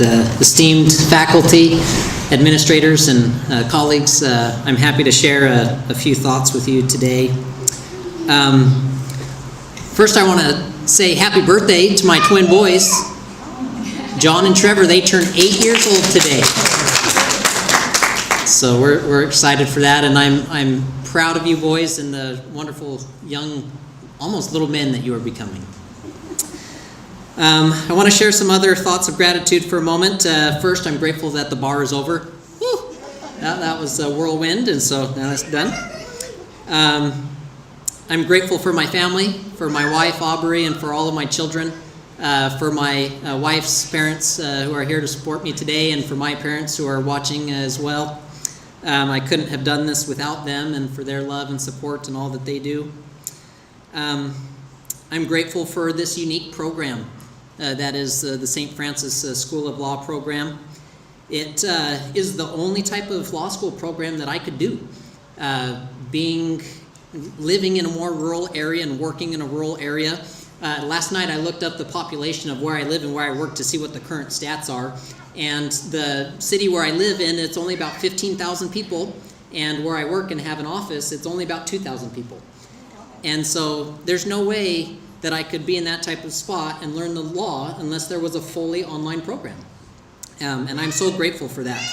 and esteemed faculty, administrators, and colleagues. I'm happy to share a few thoughts with you today. First, I want to say happy birthday to my twin boys, John and Trevor. They turned 8 years old today. So we're excited for that, and I'm proud of you boys and the wonderful young, almost little men that you are becoming. I want to share some other thoughts of gratitude for a moment. First, I'm grateful that the bar is over. Woo! That was a whirlwind, and so now that's done. I'm grateful for my family, for my wife, Aubrey, and for all of my children, for my wife's parents who are here to support me today, and for my parents who are watching as well. I couldn't have done this without them and for their love and support and all that they do. I'm grateful for this unique program that is the St. Francis School of Law program. It is the only type of law school program that I could do. Living in a more rural area and working in a rural area. Last night I looked up the population of where I live and where I work to see what the current stats are. And the city where I live in, it's only about 15,000 people. And where I work and have an office, it's only about 2,000 people. And so there's no way that I could be in that type of spot and learn the law unless there was a fully online program. And I'm so grateful for that.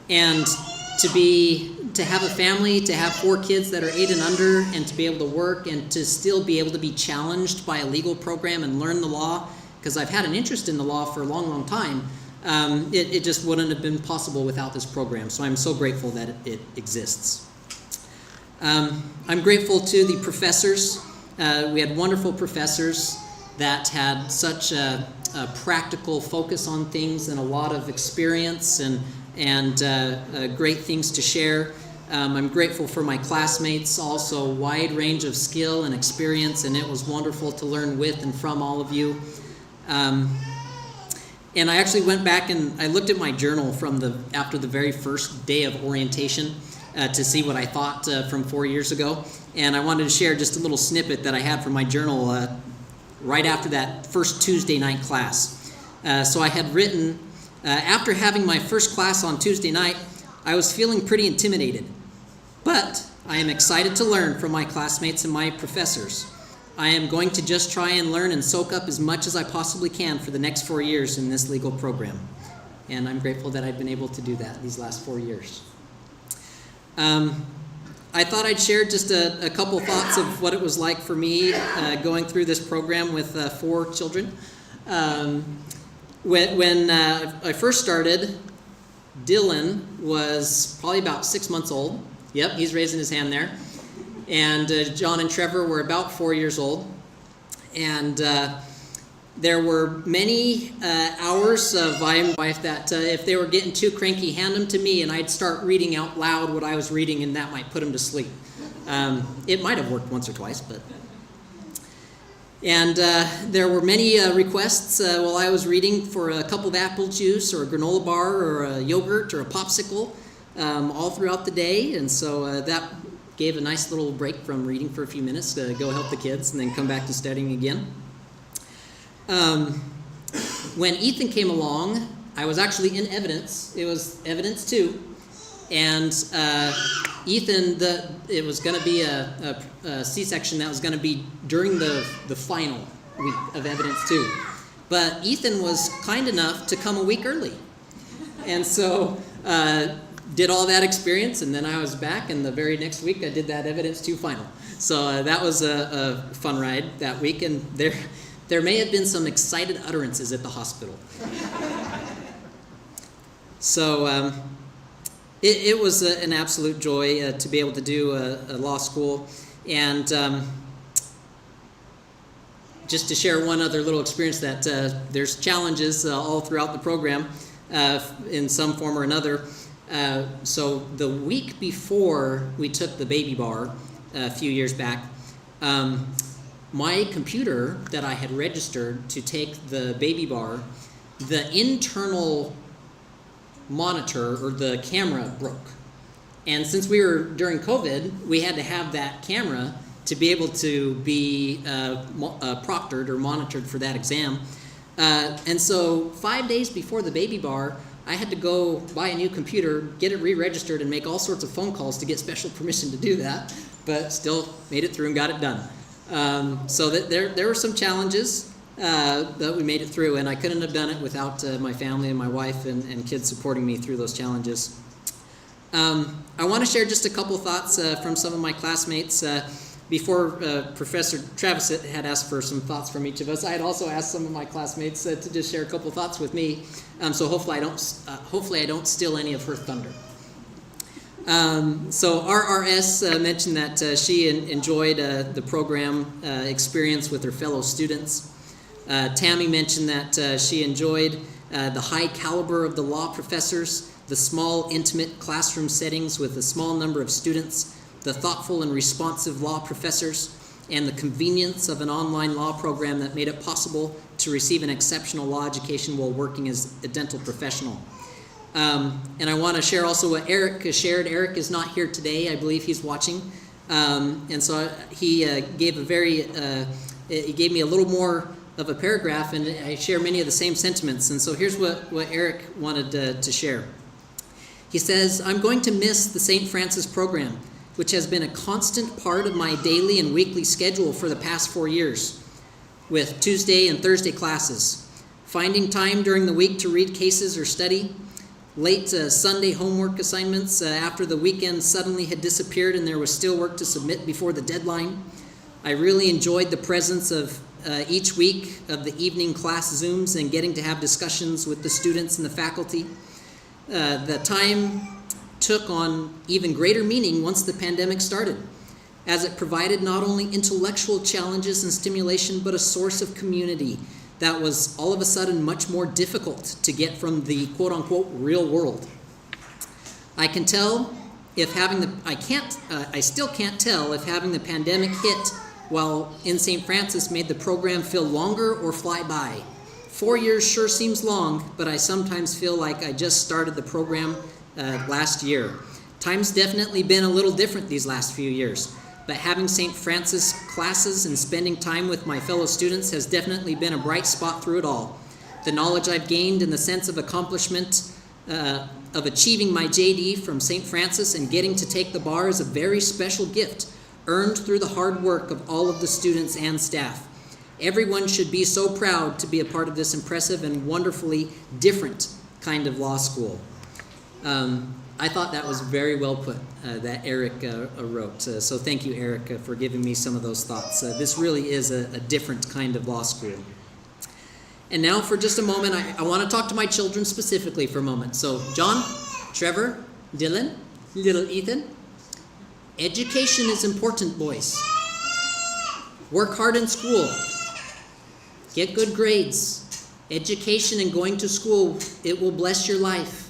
And to have a family, to have 4 kids that are 8 and under, and to be able to work and to still be able to be challenged by a legal program and learn the law, because I've had an interest in the law for a long, long time, it just wouldn't have been possible without this program. So I'm so grateful that it exists. I'm grateful to the professors. We had wonderful professors that had such a practical focus on things and a lot of experience and great things to share. I'm grateful for my classmates, also wide range of skill and experience, and it was wonderful to learn with and from all of you. And I actually went back and I looked at my journal after the very first day of orientation to see what I thought from 4 years ago. And I wanted to share just a little snippet that I had from my journal right after that first Tuesday night class. So I had written, after having my first class on Tuesday night, I was feeling pretty intimidated. But I am excited to learn from my classmates and my professors. I am going to just try and learn and soak up as much as I possibly can for the next 4 years in this legal program. And I'm grateful that I've been able to do that these last 4 years. I thought I'd share just a couple thoughts of what it was like for me going through this program with 4 children. When I first started, Dylan was probably about 6 months old. Yep, he's raising his hand there. And John and Trevor were about 4 years old. And there were many hours of my wife that if they were getting too cranky, hand them to me and I'd start reading out loud what I was reading, and that might put them to sleep. It might have worked once or twice, but... And there were many requests while I was reading for a cup of apple juice or a granola bar or a yogurt or a popsicle all throughout the day. And so that gave a nice little break from reading for a few minutes to go help the kids and then come back to studying again. When Ethan came along, I was actually in evidence. It was evidence 2. And Ethan, it was going to be a C-section that was going to be during the final week of evidence 2. But Ethan was kind enough to come a week early. And so did all that experience, and then I was back, and the very next week I did that evidence 2 final. So that was a fun ride that week, and there may have been some excited utterances at the hospital. So it was an absolute joy to be able to do a law school. And just to share one other little experience, that there's challenges all throughout the program in some form or another. So the week before we took the baby bar a few years back, my computer that I had registered to take the baby bar, the internal monitor or the camera broke. And since we were during COVID, we had to have that camera to be able to be proctored or monitored for that exam. And so 5 days before the baby bar, I had to go buy a new computer, get it re-registered, and make all sorts of phone calls to get special permission to do that, but still made it through and got it done. So there were some challenges that we made it through, and I couldn't have done it without my family and my wife and kids supporting me through those challenges. I want to share just a couple thoughts from some of my classmates. Before Professor Travis had asked for some thoughts from each of us, I had also asked some of my classmates to just share a couple thoughts with me. So hopefully I don't steal any of her thunder. So RRS mentioned that she enjoyed the program experience with her fellow students. Tammy mentioned that she enjoyed the high caliber of the law professors, the small, intimate classroom settings with a small number of students, the thoughtful and responsive law professors, and the convenience of an online law program that made it possible to receive an exceptional law education while working as a dental professional. And I want to share also what Eric has shared. Eric is not here today. I believe he's watching. And so he gave me a little more of a paragraph, and I share many of the same sentiments. And so here's what Eric wanted to share. He says, "I'm going to miss the St. Francis program, which has been a constant part of my daily and weekly schedule for the past 4 years, with Tuesday and Thursday classes, finding time during the week to read cases or study, late Sunday homework assignments after the weekend suddenly had disappeared and there was still work to submit before the deadline. I really enjoyed the presence of each week of the evening class Zooms and getting to have discussions with the students and the faculty. The time took on even greater meaning once the pandemic started, as it provided not only intellectual challenges and stimulation, but a source of community that was all of a sudden much more difficult to get from the quote-unquote real world. I still can't tell if having the pandemic hit while in St. Francis made the program feel longer or fly by. 4 years sure seems long, but I sometimes feel like I just started the program last year. Time's definitely been a little different these last few years, but having St. Francis classes and spending time with my fellow students has definitely been a bright spot through it all. The knowledge I've gained and the sense of accomplishment of achieving my JD from St. Francis and getting to take the bar is a very special gift, earned through the hard work of all of the students and staff. Everyone should be so proud to be a part of this impressive and wonderfully different kind of law school." I thought that was very well put, that Eric wrote. So thank you, Eric, for giving me some of those thoughts. This really is a different kind of law school. And now for just a moment, I want to talk to my children specifically for a moment. So John, Trevor, Dylan, little Ethan, education is important, boys. Work hard in school. Get good grades. Education and going to school, it will bless your life.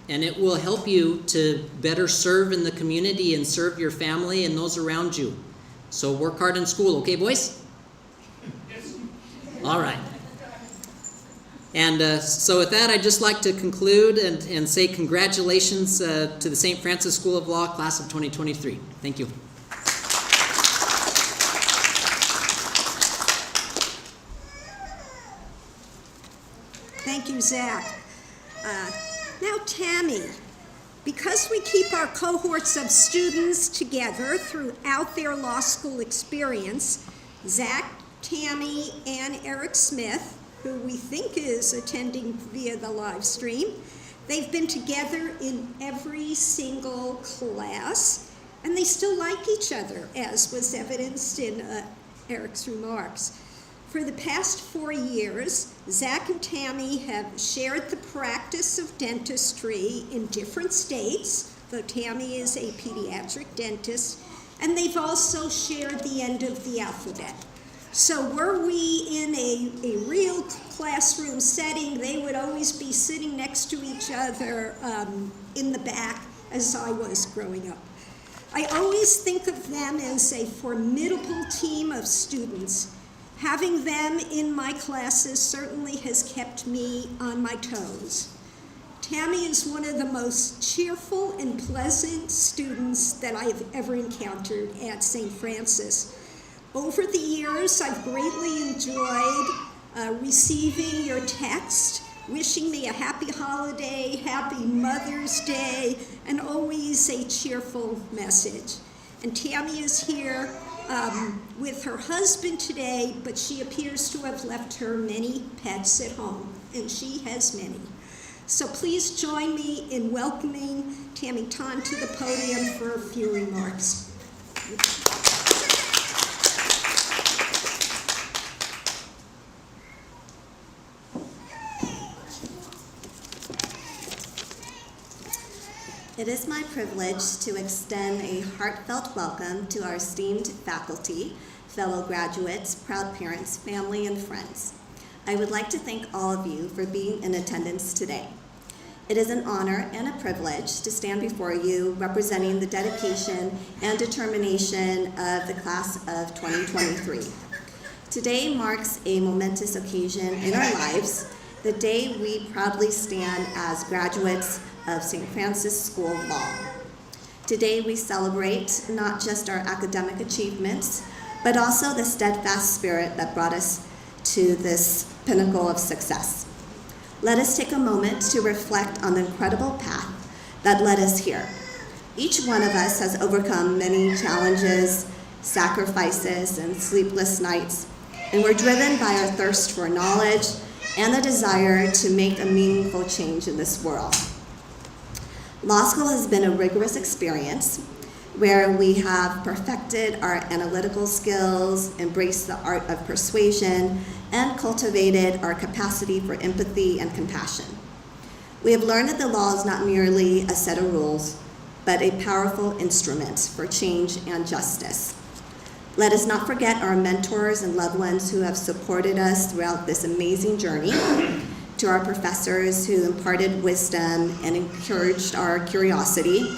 And it will help you to better serve in the community and serve your family and those around you. So work hard in school, okay, boys? Yes. All right. And so with that, I'd just like to conclude and say congratulations to the St. Francis School of Law, class of 2023. Thank you. Thank you, Zach. Now, Tammy, because we keep our cohorts of students together throughout their law school experience, Zach, Tammy, and Eric Smith, who we think is attending via the live stream, they've been together in every single class, and they still like each other, as was evidenced in Eric's remarks. For the past 4 years, Zach and Tammy have shared the practice of dentistry in different states, though Tammy is a pediatric dentist, and they've also shared the end of the alphabet. So were we in a real classroom setting, they would always be sitting next to each other in the back as I was growing up. I always think of them as a formidable team of students. Having them in my classes certainly has kept me on my toes. Tammy is one of the most cheerful and pleasant students that I've ever encountered at St. Francis. Over the years, I've greatly enjoyed receiving your text, wishing me a happy holiday, happy Mother's Day, and always a cheerful message. And Tammy is here with her husband today, but she appears to have left her many pets at home, and she has many. So please join me in welcoming Tammy Ton to the podium for a few remarks. It is my privilege to extend a heartfelt welcome to our esteemed faculty, fellow graduates, proud parents, family, and friends. I would like to thank all of you for being in attendance today. It is an honor and a privilege to stand before you representing the dedication and determination of the class of 2023. Today marks a momentous occasion in our lives, the day we proudly stand as graduates of St. Francis School of Law. Today we celebrate not just our academic achievements, but also the steadfast spirit that brought us to this pinnacle of success. Let us take a moment to reflect on the incredible path that led us here. Each one of us has overcome many challenges, sacrifices, and sleepless nights, and we're driven by our thirst for knowledge and the desire to make a meaningful change in this world. Law school has been a rigorous experience where we have perfected our analytical skills, embraced the art of persuasion, and cultivated our capacity for empathy and compassion. We have learned that the law is not merely a set of rules, but a powerful instrument for change and justice. Let us not forget our mentors and loved ones who have supported us throughout this amazing journey, to our professors who imparted wisdom and encouraged our curiosity,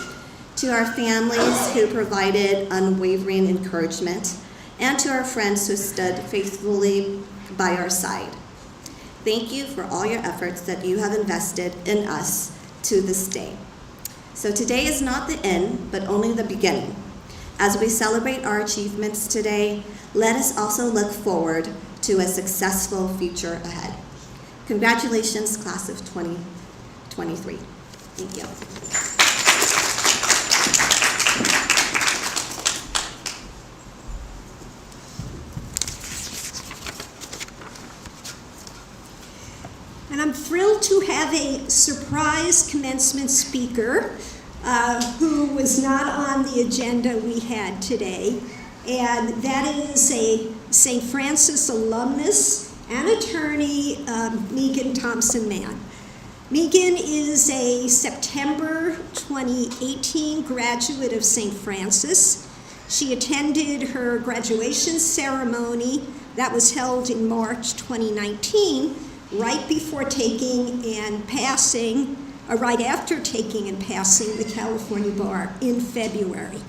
to our families who provided unwavering encouragement, and to our friends who stood faithfully by our side. Thank you for all your efforts that you have invested in us to this day. So today is not the end, but only the beginning. As we celebrate our achievements today, let us also look forward to a successful future ahead. Congratulations, class of 2023. Thank you. And I'm thrilled to have a surprise commencement speaker who was not on the agenda we had today, and that is a St. Francis alumnus and attorney, Megan Thompson-Mann. Megan is a September 2018 graduate of St. Francis. She attended her graduation ceremony that was held in March 2019, right before taking and passing, or right after taking and passing the California Bar in February.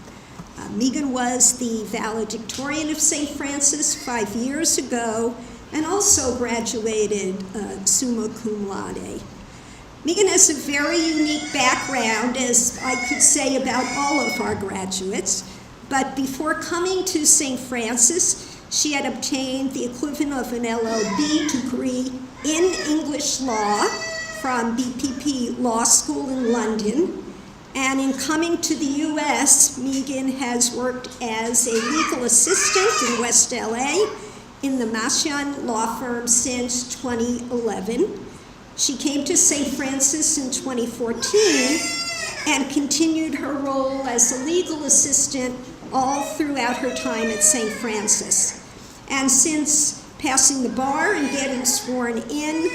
Megan was the valedictorian of St. Francis 5 years ago, and also graduated summa cum laude. Megan has a very unique background, as I could say about all of our graduates, but before coming to St. Francis, she had obtained the equivalent of an LLB degree in English law from BPP Law School in London, and in coming to the US, Megan has worked as a legal assistant in West LA, in the Mashan law firm since 2011. She came to St. Francis in 2014 and continued her role as a legal assistant all throughout her time at St. Francis. And since passing the bar and getting sworn in,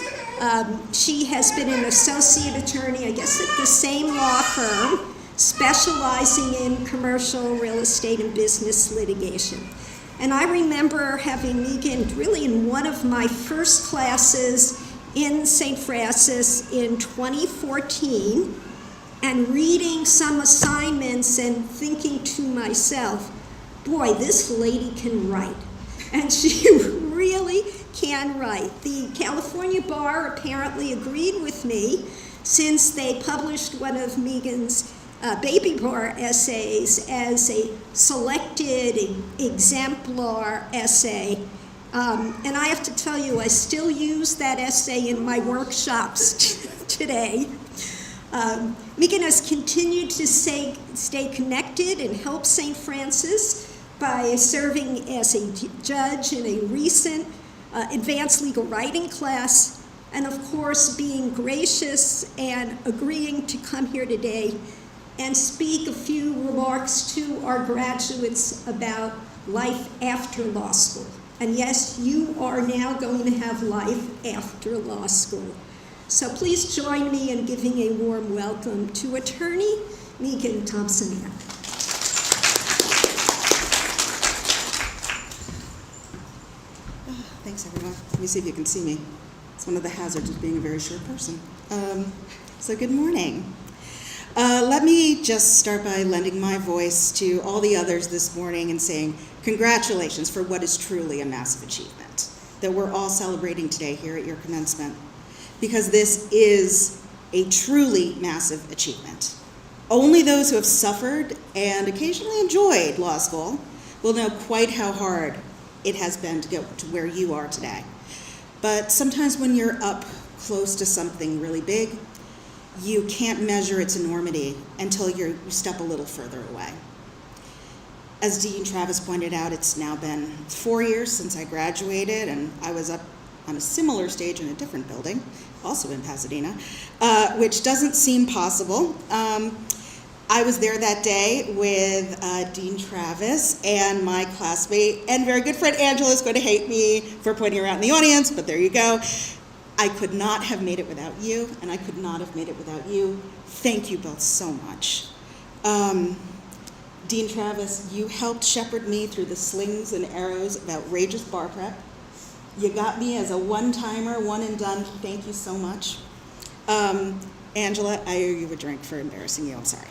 she has been an associate attorney, I guess, at the same law firm, specializing in commercial real estate and business litigation. And I remember having Megan really in one of my first classes in St. Francis in 2014 and reading some assignments and thinking to myself, boy, this lady can write. And she really can write. The California Bar apparently agreed with me since they published one of Megan's baby bar essays as a selected exemplar essay And I have to tell you, I still use that essay in my workshops today. Megan has continued to stay connected and help St. Francis by serving as a judge in a recent advanced legal writing class, and of course being gracious and agreeing to come here today and speak a few remarks to our graduates about life after law school. And yes, you are now going to have life after law school. So please join me in giving a warm welcome to attorney Megan Thompson-Ann. Thanks, everyone. Let me see if you can see me. It's one of the hazards of being a very short person. So good morning. Let me just start by lending my voice to all the others this morning and saying congratulations for what is truly a massive achievement that we're all celebrating today here at your commencement, because this is a truly massive achievement. Only those who have suffered and occasionally enjoyed law school will know quite how hard it has been to get to where you are today. But sometimes when you're up close to something really big, you can't measure its enormity until you step a little further away. As Dean Travis pointed out, it's now been 4 years since I graduated, and I was up on a similar stage in a different building, also in Pasadena, which doesn't seem possible. I was there that day with Dean Travis and my classmate and very good friend Angela is going to hate me for pointing her out in the audience, but there you go. I could not have made it without you, and I could not have made it without you. Thank you both so much. Dean Travis, you helped shepherd me through the slings and arrows of outrageous bar prep. You got me as a one-timer, one and done. Thank you so much. Angela, I owe you a drink for embarrassing you. I'm sorry.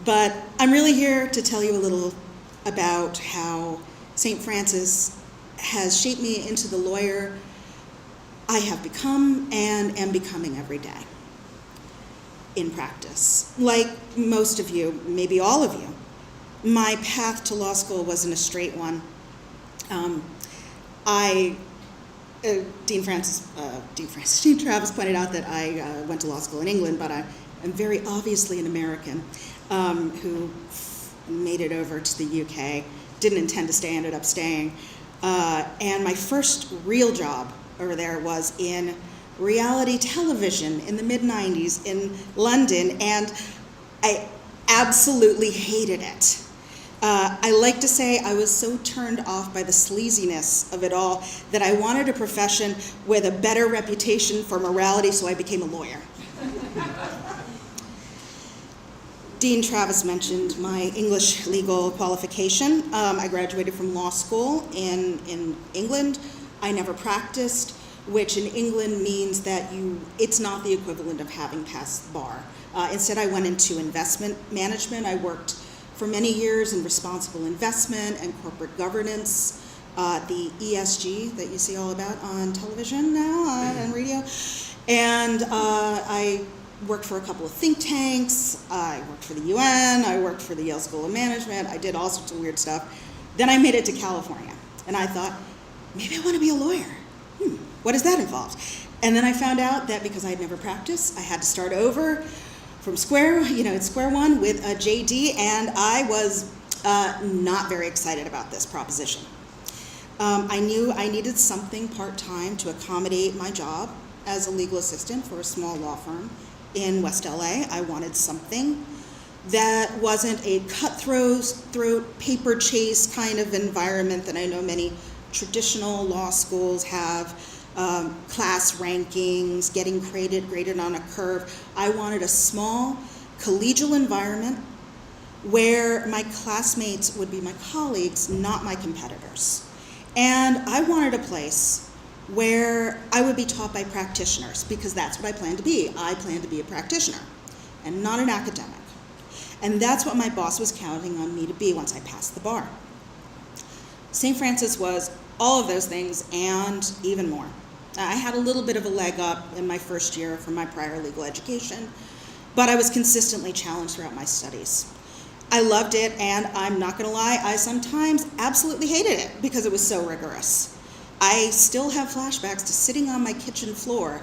But I'm really here to tell you a little about how St. Francis has shaped me into the lawyer I have become and am becoming every day in practice. Like most of you, maybe all of you, my path to law school wasn't a straight one. Dean Travis pointed out that I went to law school in England, but I am very obviously an American who made it over to the UK, didn't intend to stay, ended up staying. And my first real job over there was in reality television in the mid-90s in London, and I absolutely hated it. I like to say I was so turned off by the sleaziness of it all that I wanted a profession with a better reputation for morality, so I became a lawyer. Dean Travis mentioned my English legal qualification. I graduated from law school in England. I never practiced, which in England means that it's not the equivalent of having passed the bar. Instead, I went into investment management. I worked for many years in responsible investment and corporate governance, the ESG that you see all about on television now and radio. And I worked for a couple of think tanks. I worked for the UN. I worked for the Yale School of Management. I did all sorts of weird stuff. Then I made it to California, and I thought, maybe I want to be a lawyer. What does that involve? And then I found out that because I had never practiced, I had to start over from square one with a JD, and I was not very excited about this proposition. I knew I needed something part-time to accommodate my job as a legal assistant for a small law firm in West LA. I wanted something that wasn't a cutthroat, paper chase kind of environment that I know many traditional law schools have, class rankings, getting graded on a curve. I wanted a small collegial environment where my classmates would be my colleagues, not my competitors. And I wanted a place where I would be taught by practitioners, because that's what I plan to be. I plan to be a practitioner and not an academic. And that's what my boss was counting on me to be once I passed the bar. St. Francis was all of those things and even more. I had a little bit of a leg up in my first year from my prior legal education, but I was consistently challenged throughout my studies. I loved it, and I'm not gonna lie, I sometimes absolutely hated it because it was so rigorous. I still have flashbacks to sitting on my kitchen floor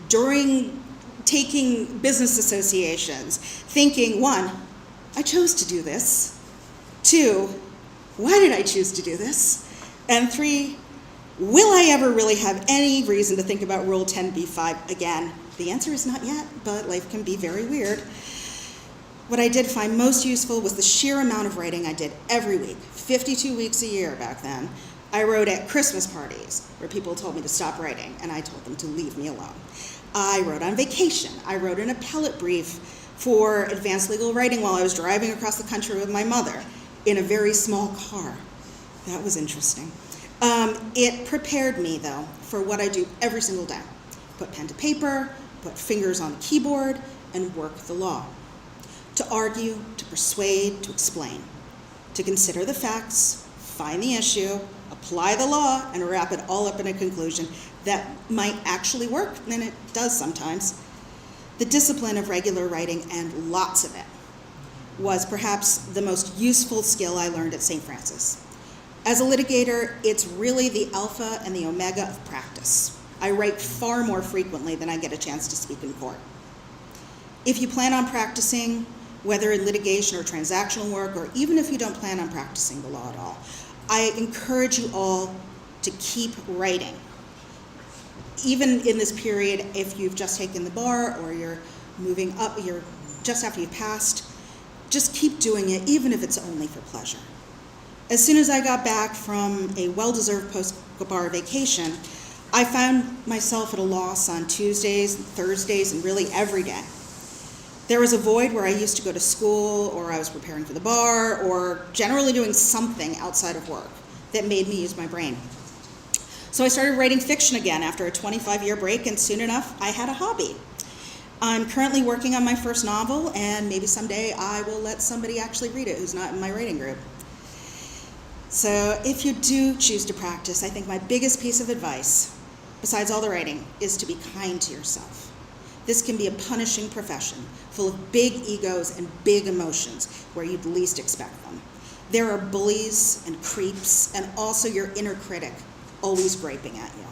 during taking business associations, thinking, 1, I chose to do this. 2, why did I choose to do this? And 3, will I ever really have any reason to think about Rule 10b-5 again? The answer is not yet, but life can be very weird. What I did find most useful was the sheer amount of writing I did every week, 52 weeks a year back then. I wrote at Christmas parties where people told me to stop writing, and I told them to leave me alone. I wrote on vacation. I wrote an appellate brief for advanced legal writing while I was driving across the country with my mother in a very small car. That was interesting. It prepared me, though, for what I do every single day. Put pen to paper, put fingers on the keyboard, and work the law. To argue, to persuade, to explain. To consider the facts, find the issue, apply the law, and wrap it all up in a conclusion that might actually work, and it does sometimes. The discipline of regular writing, and lots of it, was perhaps the most useful skill I learned at St. Francis. As a litigator, it's really the alpha and the omega of practice. I write far more frequently than I get a chance to speak in court. If you plan on practicing, whether in litigation or transactional work, or even if you don't plan on practicing the law at all, I encourage you all to keep writing. Even in this period, if you've just taken the bar or you're moving up, you're just after you've passed, just keep doing it, even if it's only for pleasure. As soon as I got back from a well-deserved post-bar vacation, I found myself at a loss on Tuesdays, Thursdays, and really every day. There was a void where I used to go to school, or I was preparing for the bar, or generally doing something outside of work that made me use my brain. So I started writing fiction again after a 25-year break, and soon enough, I had a hobby. I'm currently working on my first novel, and maybe someday I will let somebody actually read it who's not in my writing group. So if you do choose to practice, I think my biggest piece of advice, besides all the writing, is to be kind to yourself. This can be a punishing profession, full of big egos and big emotions where you'd least expect them. There are bullies and creeps, and also your inner critic always griping at you.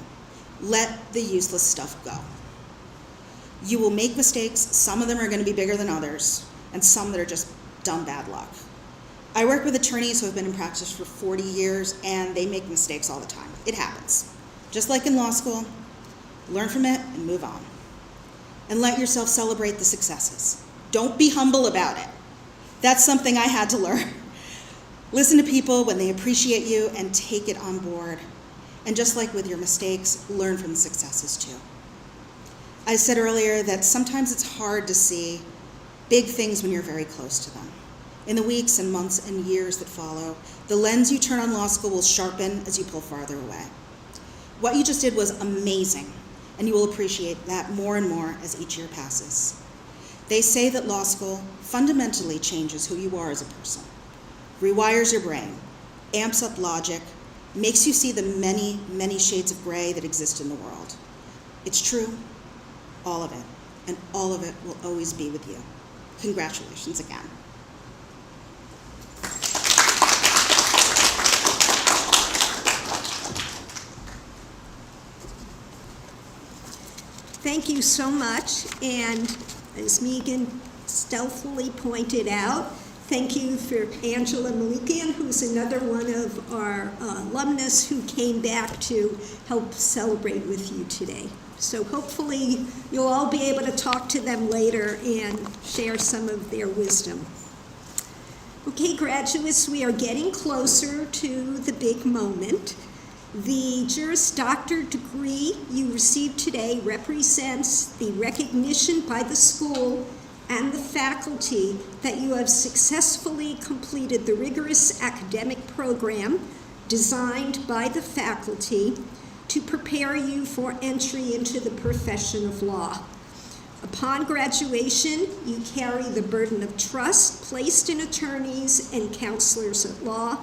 Let the useless stuff go. You will make mistakes. Some of them are going to be bigger than others, and some that are just dumb bad luck. I work with attorneys who have been in practice for 40 years, and they make mistakes all the time. It happens. Just like in law school, learn from it and move on. And let yourself celebrate the successes. Don't be humble about it. That's something I had to learn. Listen to people when they appreciate you and take it on board. And just like with your mistakes, learn from the successes too. I said earlier that sometimes it's hard to see big things when you're very close to them. In the weeks and months and years that follow, the lens you turn on law school will sharpen as you pull farther away. What you just did was amazing, and you will appreciate that more and more as each year passes. They say that law school fundamentally changes who you are as a person, rewires your brain, amps up logic, makes you see the many, many shades of gray that exist in the world. It's true, all of it, and all of it will always be with you. Congratulations again. Thank you so much, and as Megan stealthily pointed out, thank you for Angela Malikian, who's another one of our alumnus who came back to help celebrate with you today. So hopefully you'll all be able to talk to them later and share some of their wisdom. Okay, graduates, we are getting closer to the big moment. The Juris Doctor degree you received today represents the recognition by the school and the faculty that you have successfully completed the rigorous academic program designed by the faculty to prepare you for entry into the profession of law. Upon graduation, you carry the burden of trust placed in attorneys and counselors at law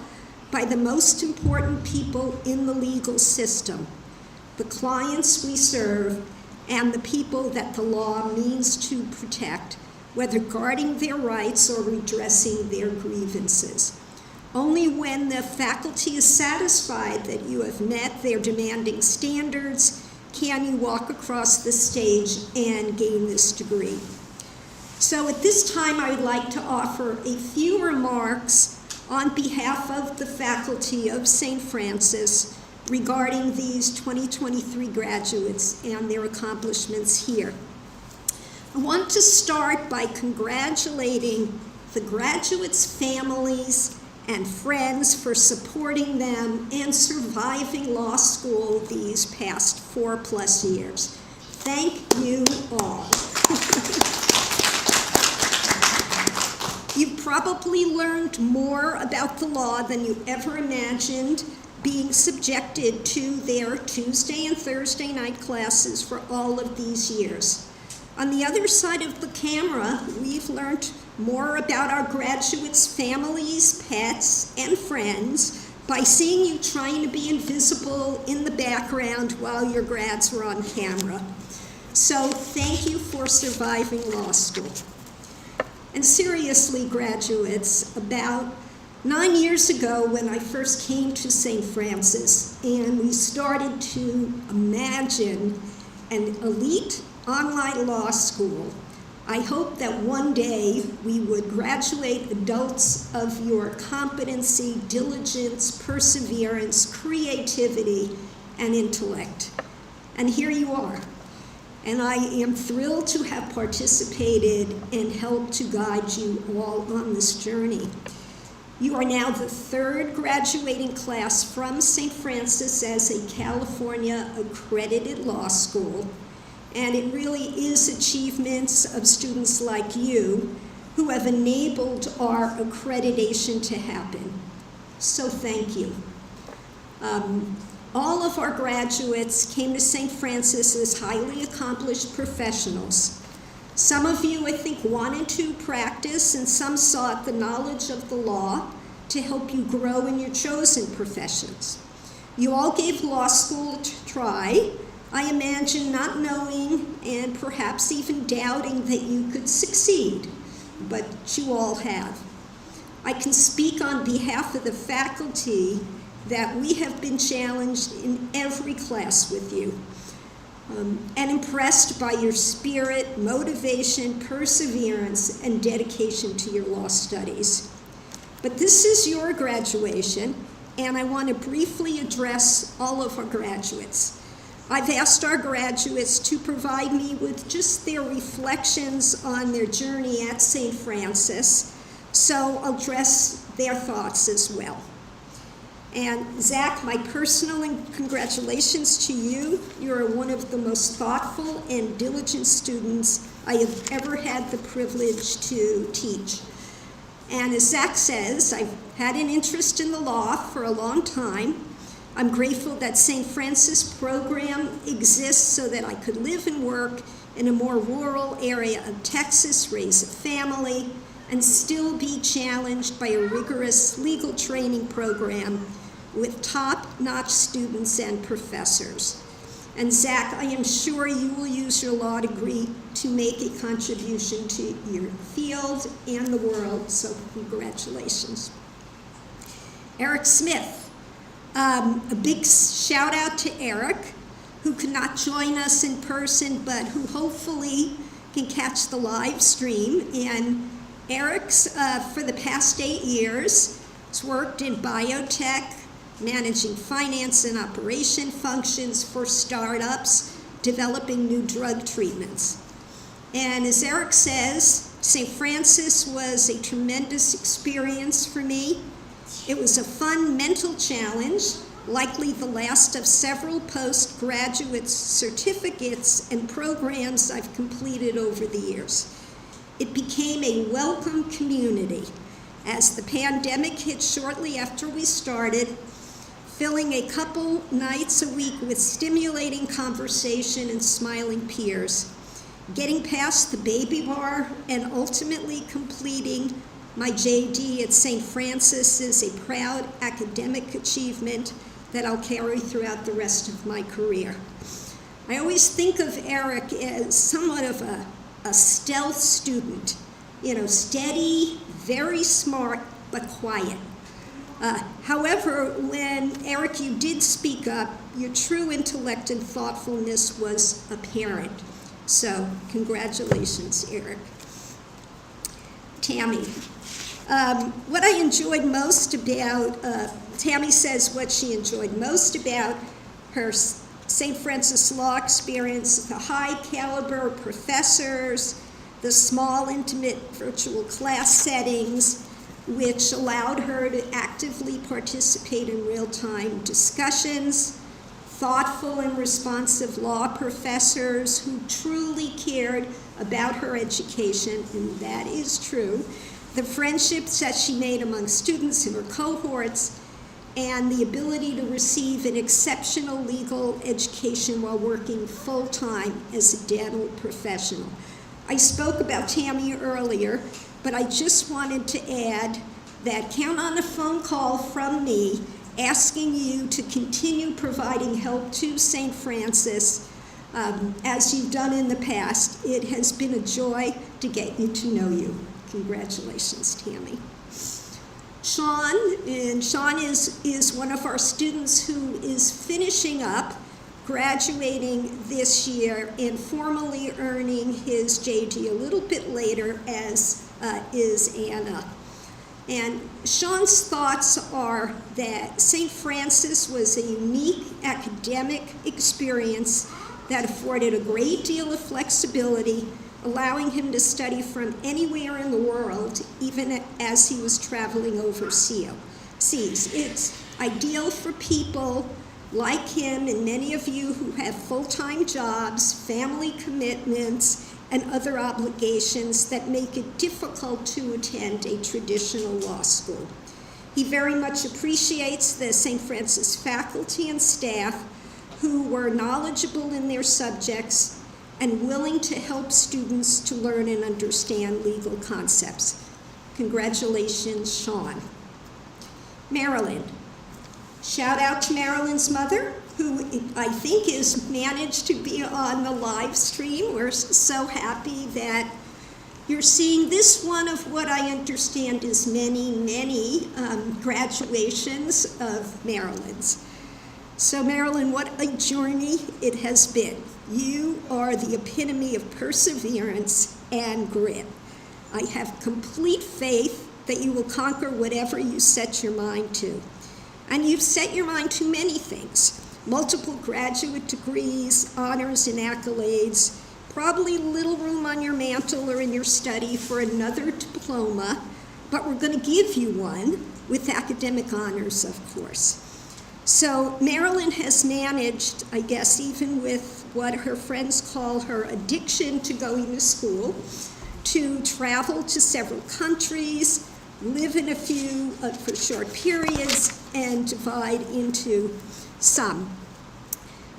by the most important people in the legal system, the clients we serve, and the people that the law means to protect, whether guarding their rights or redressing their grievances. Only when the faculty is satisfied that you have met their demanding standards can you walk across the stage and gain this degree. So at this time, I would like to offer a few remarks on behalf of the faculty of St. Francis regarding these 2023 graduates and their accomplishments here. I want to start by congratulating the graduates' families and friends for supporting them and surviving law school these past 4+ years. Thank you all. You've probably learned more about the law than you ever imagined being subjected to their Tuesday and Thursday night classes for all of these years. On the other side of the camera, we've learned more about our graduates' families, pets, and friends by seeing you trying to be invisible in the background while your grads were on camera. So thank you for surviving law school. And seriously, graduates, about 9 years ago when I first came to St. Francis and we started to imagine an elite online law school, I hope that one day we would graduate adults of your competency, diligence, perseverance, creativity, and intellect. And here you are. And I am thrilled to have participated and helped to guide you all on this journey. You are now the 3rd graduating class from St. Francis as a California accredited law school. And it really is achievements of students like you who have enabled our accreditation to happen. So thank you. All of our graduates came to St. Francis as highly accomplished professionals. Some of you, I think, wanted to practice, and some sought the knowledge of the law to help you grow in your chosen professions. You all gave law school a try, I imagine not knowing and perhaps even doubting that you could succeed, but you all have. I can speak on behalf of the faculty that we have been challenged in every class with you and impressed by your spirit, motivation, perseverance, and dedication to your law studies. But this is your graduation, and I want to briefly address all of our graduates. I've asked our graduates to provide me with just their reflections on their journey at St. Francis, so I'll address their thoughts as well. And Zach, my personal congratulations to you. You're one of the most thoughtful and diligent students I have ever had the privilege to teach. And as Zach says, I've had an interest in the law for a long time. I'm grateful that St. Francis program exists so that I could live and work in a more rural area of Texas, raise a family, and still be challenged by a rigorous legal training program with top-notch students and professors. And Zach, I am sure you will use your law degree to make a contribution to your field and the world, so congratulations. Eric Smith, a big shout out to Eric, who could not join us in person, but who hopefully can catch the live stream. And Eric's, for the past 8 years, has worked in biotech, managing finance and operation functions for startups, developing new drug treatments. And as Eric says, St. Francis was a tremendous experience for me. It was a fun mental challenge, likely the last of several postgraduate certificates and programs I've completed over the years. It became a welcome community as the pandemic hit shortly after we started, filling a couple nights a week with stimulating conversation and smiling peers, getting past the baby bar and ultimately completing my JD at St. Francis is a proud academic achievement that I'll carry throughout the rest of my career. I always think of Eric as somewhat of a stealth student. steady, very smart, but quiet. However, when Eric, you did speak up, your true intellect and thoughtfulness was apparent. So, congratulations, Eric. Tammy. What I enjoyed most about, Tammy says what she enjoyed most about her St. Francis Law experience, the high caliber professors, the small, intimate virtual class settings, which allowed her to actively participate in real-time discussions, thoughtful and responsive law professors who truly cared about her education, and that is true, the friendships that she made among students in her cohorts, and the ability to receive an exceptional legal education while working full-time as a dental professional. I spoke about Tammy earlier, but I just wanted to add that count on a phone call from me asking you to continue providing help to St. Francis as you've done in the past. It has been a joy to get you to know you. Congratulations, Tammy. Sean is one of our students who is finishing up, graduating this year, and formally earning his JD a little bit later, as is Anna. And Sean's thoughts are that St. Francis was a unique academic experience that afforded a great deal of flexibility, allowing him to study from anywhere in the world, even as he was traveling overseas. It's ideal for people like him and many of you who have full-time jobs, family commitments, and other obligations that make it difficult to attend a traditional law school. He very much appreciates the St. Francis faculty and staff who were knowledgeable in their subjects and willing to help students to learn and understand legal concepts. Congratulations, Sean. Marilyn. Shout out to Marilyn's mother, who I think is managed to be on the live stream. We're so happy that you're seeing this one of what I understand is many graduations of Marilyn's. So Marilyn, what a journey it has been. You are the epitome of perseverance and grit. I have complete faith that you will conquer whatever you set your mind to. And you've set your mind to many things. Multiple graduate degrees, honors and accolades, probably little room on your mantle or in your study for another diploma, but we're going to give you one with academic honors, of course. So Marilyn has managed, I guess, even with what her friends call her addiction to going to school, to travel to several countries, live in a few for short periods, and divide into some.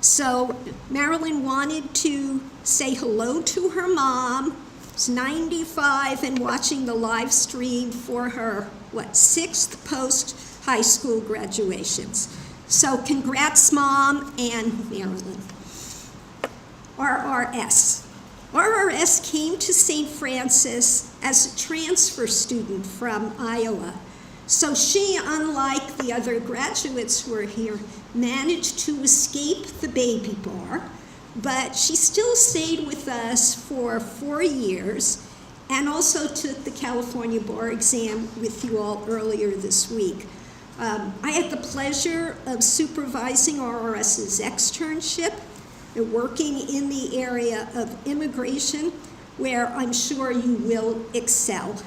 So Marilyn wanted to say hello to her mom, who's 95 and watching the live stream for her, 6th post-high school graduations. So congrats, Mom and Marilyn. RRS. RRS came to St. Francis as a transfer student from Iowa. So she, unlike the other graduates who are here, managed to escape the baby bar, but she still stayed with us for 4 years and also took the California bar exam with you all earlier this week. I had the pleasure of supervising RRS's externship and working in the area of immigration, where I'm sure you will excel.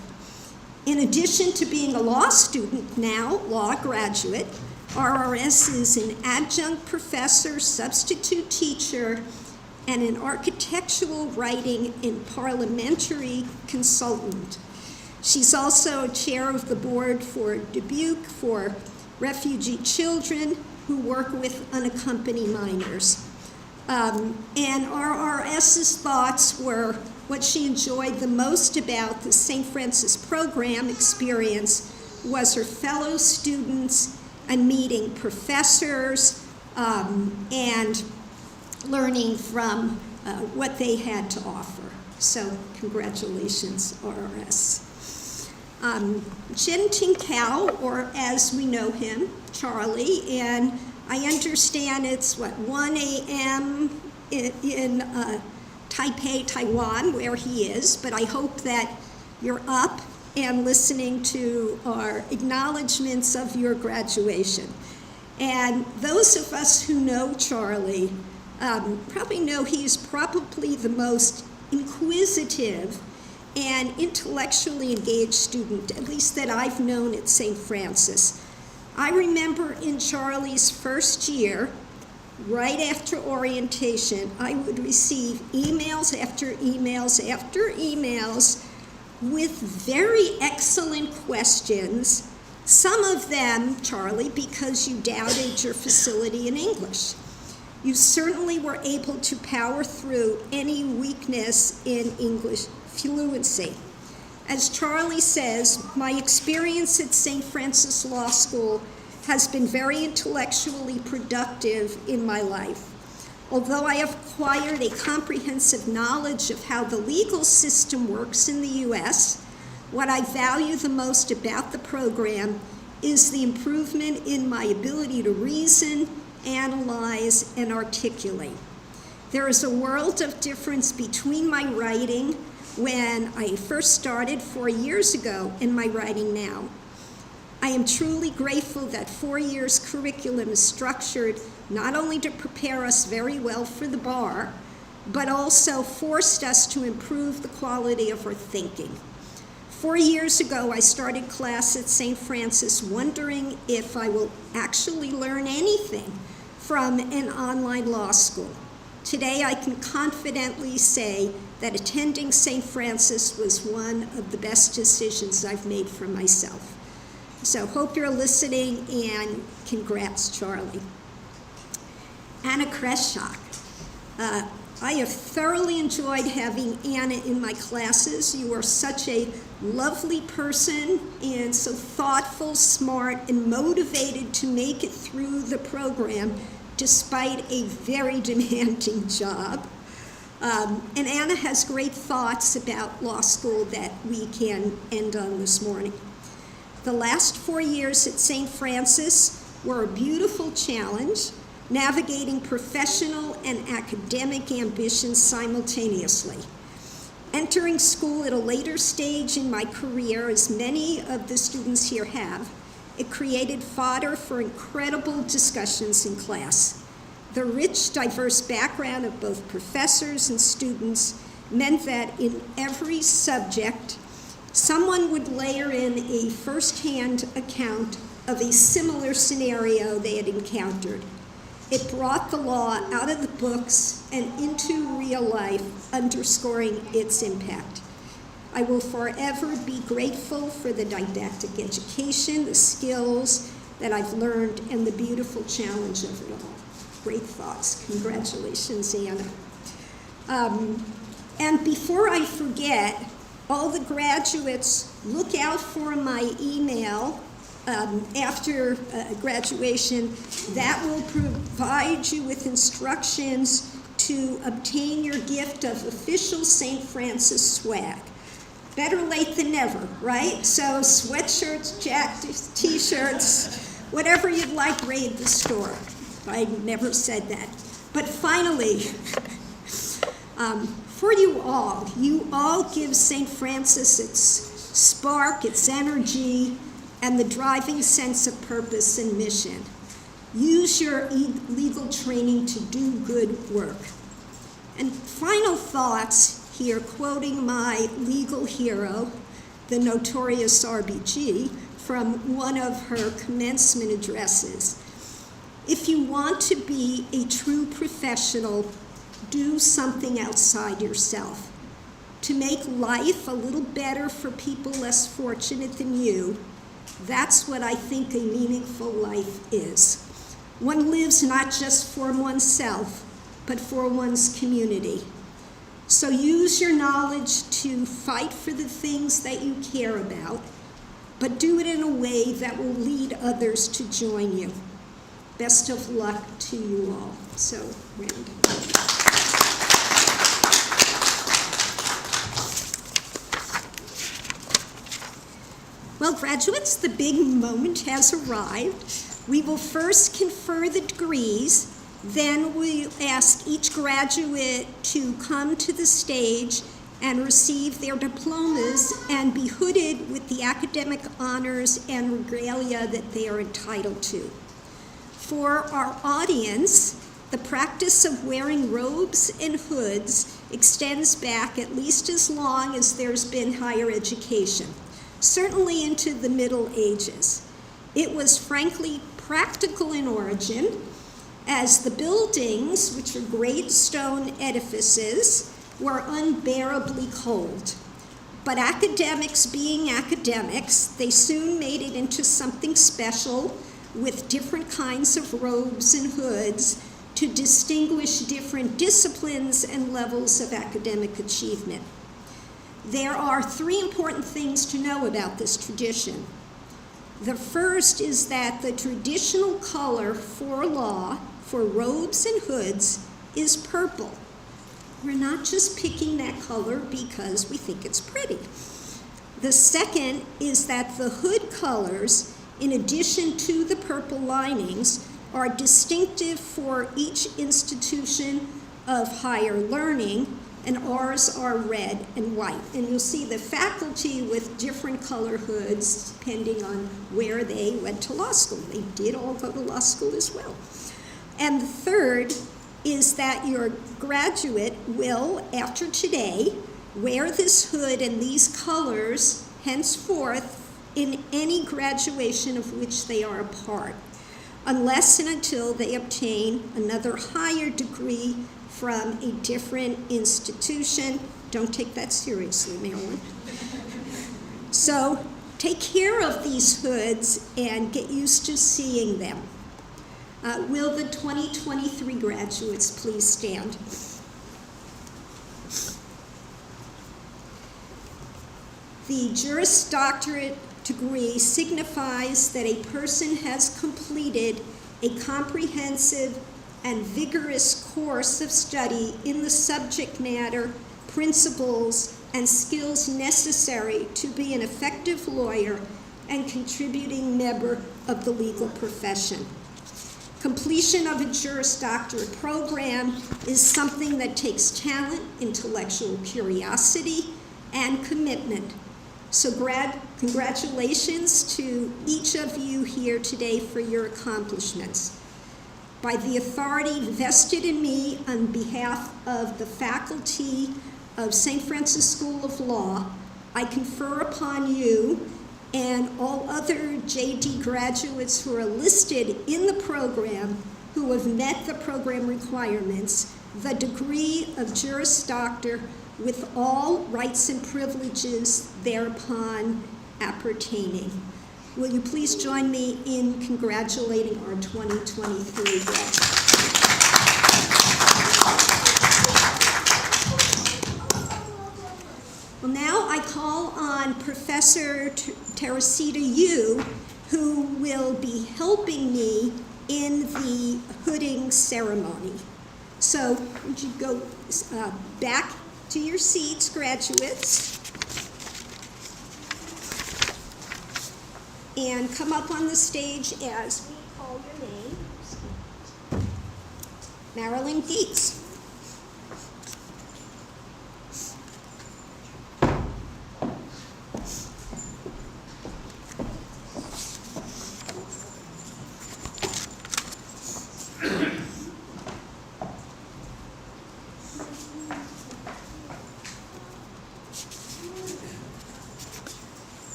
In addition to being a law student now, law graduate, RRS is an adjunct professor, substitute teacher, and an architectural writing and parliamentary consultant. She's also chair of the board for Dubuque for refugee children who work with unaccompanied minors. And RRS's thoughts were what she enjoyed the most about the St. Francis program experience was her fellow students and meeting professors and learning from what they had to offer. So congratulations, RRS. Jen Tinkau, or as we know him, Charlie, and I understand it's, 1 a.m. in Taipei, Taiwan, where he is, but I hope that you're up and listening to our acknowledgments of your graduation. And those of us who know Charlie probably know he's probably the most inquisitive and intellectually engaged student, at least that I've known at St. Francis. I remember in Charlie's first year, right after orientation, I would receive emails after emails after emails with very excellent questions, some of them, Charlie, because you doubted your facility in English. You certainly were able to power through any weakness in English fluency. As Charlie says, my experience at St. Francis Law School has been very intellectually productive in my life. Although I have acquired a comprehensive knowledge of how the legal system works in the U.S., what I value the most about the program is the improvement in my ability to reason, analyze, and articulate. There is a world of difference between my writing when I first started 4 years ago and my writing now. I am truly grateful that 4 years curriculum is structured not only to prepare us very well for the bar, but also forced us to improve the quality of our thinking. 4 years ago, I started class at St. Francis wondering if I will actually learn anything from an online law school. Today, I can confidently say that attending St. Francis was one of the best decisions I've made for myself. So hope you're listening, and congrats, Charlie. Anna Kreschak. I have thoroughly enjoyed having Anna in my classes. You are such a lovely person and so thoughtful, smart, and motivated to make it through the program despite a very demanding job. And Anna has great thoughts about law school that we can end on this morning. The last 4 years at St. Francis were a beautiful challenge, navigating professional and academic ambitions simultaneously. Entering school at a later stage in my career, as many of the students here have, it created fodder for incredible discussions in class. The rich, diverse background of both professors and students meant that in every subject, someone would layer in a first-hand account of a similar scenario they had encountered. It brought the law out of the books and into real life, underscoring its impact. I will forever be grateful for the didactic education, the skills that I've learned, and the beautiful challenge of it all. Great thoughts. Congratulations, Anna. And before I forget, all the graduates, look out for my email after graduation. That will provide you with instructions to obtain your gift of official St. Francis swag. Better late than never, right? So sweatshirts, jackets, t-shirts, whatever you'd like, raid the store. I never said that. But finally, for you all give St. Francis its spark, its energy, and the driving sense of purpose and mission. Use your legal training to do good work. And final thoughts here, quoting my legal hero, the notorious RBG, from one of her commencement addresses. If you want to be a true professional, do something outside yourself. To make life a little better for people less fortunate than you, that's what I think a meaningful life is. One lives not just for oneself, but for one's community. So use your knowledge to fight for the things that you care about, but do it in a way that will lead others to join you. Best of luck to you all. So, Randy. Well, graduates, the big moment has arrived. We will first confer the degrees, then we ask each graduate to come to the stage and receive their diplomas and be hooded with the academic honors and regalia that they are entitled to. For our audience, the practice of wearing robes and hoods extends back at least as long as there's been higher education, certainly into the Middle Ages. It was frankly practical in origin, as the buildings, which were great stone edifices, were unbearably cold. But academics being academics, they soon made it into something special with different kinds of robes and hoods to distinguish different disciplines and levels of academic achievement. There are 3 important things to know about this tradition. The first is that the traditional color for law, for robes and hoods, is purple. We're not just picking that color because we think it's pretty. The second is that the hood colors, in addition to the purple linings, are distinctive for each institution of higher learning, and ours are red and white. And you'll see the faculty with different color hoods depending on where they went to law school. They did all go to law school as well. And the third is that your graduate will, after today, wear this hood and these colors henceforth in any graduation of which they are a part, unless and until they obtain another higher degree from a different institution. Don't take that seriously, Marilyn. So take care of these hoods and get used to seeing them. Will the 2023 graduates please stand? The Juris Doctorate degree signifies that a person has completed a comprehensive and vigorous course of study in the subject matter, principles, and skills necessary to be an effective lawyer and contributing member of the legal profession. Completion of a Juris Doctorate program is something that takes talent, intellectual curiosity, and commitment. So congratulations to each of you here today for your accomplishments. By the authority vested in me on behalf of the faculty of St. Francis School of Law, I confer upon you and all other JD graduates who are listed in the program who have met the program requirements the degree of Juris Doctor with all rights and privileges thereupon appertaining. Will you please join me in congratulating our 2023 graduates? Well, now I call on Professor Teresita Yu, who will be helping me in the hooding ceremony. So would you go back to your seats, graduates, and come up on the stage as we call your name. Marilyn Dietz.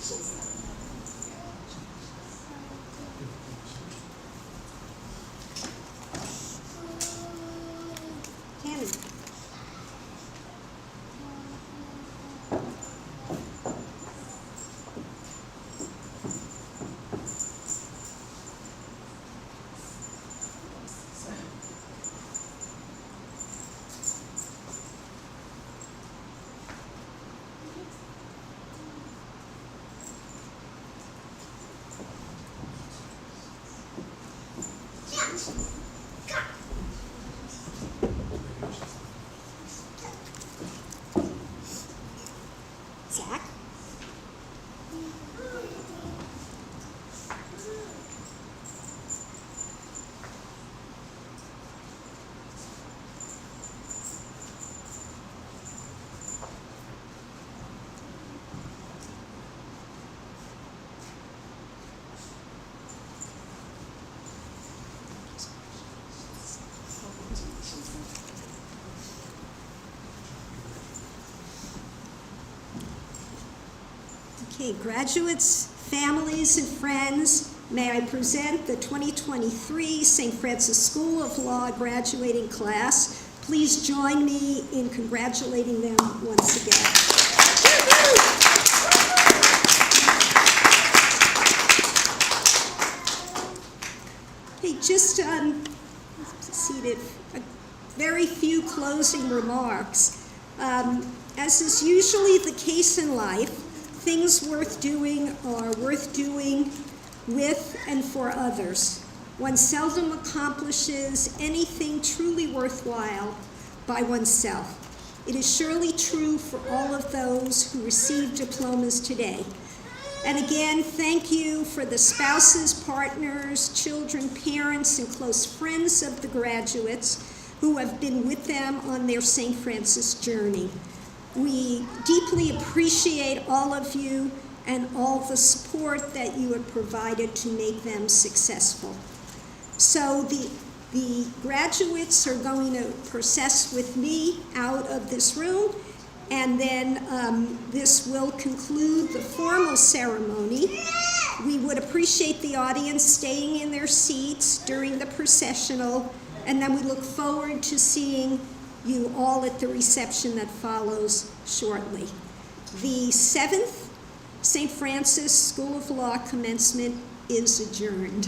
Tammy. Zach? Okay, graduates, families, and friends, may I present the 2023 St. Francis School of Law graduating class. Please join me in congratulating them once again. Hey, just seated. Very few closing remarks. As is usually the case in life, things worth doing are worth doing with and for others. One seldom accomplishes anything truly worthwhile by oneself. It is surely true for all of those who receive diplomas today. And again, thank you for the spouses, partners, children, parents, and close friends of the graduates who have been with them on their St. Francis journey. We deeply appreciate all of you and all the support that you have provided to make them successful. So the graduates are going to process with me out of this room, and then this will conclude the formal ceremony. We would appreciate the audience staying in their seats during the processional, and then we look forward to seeing you all at the reception that follows shortly. The 7th St. Francis School of Law commencement is adjourned.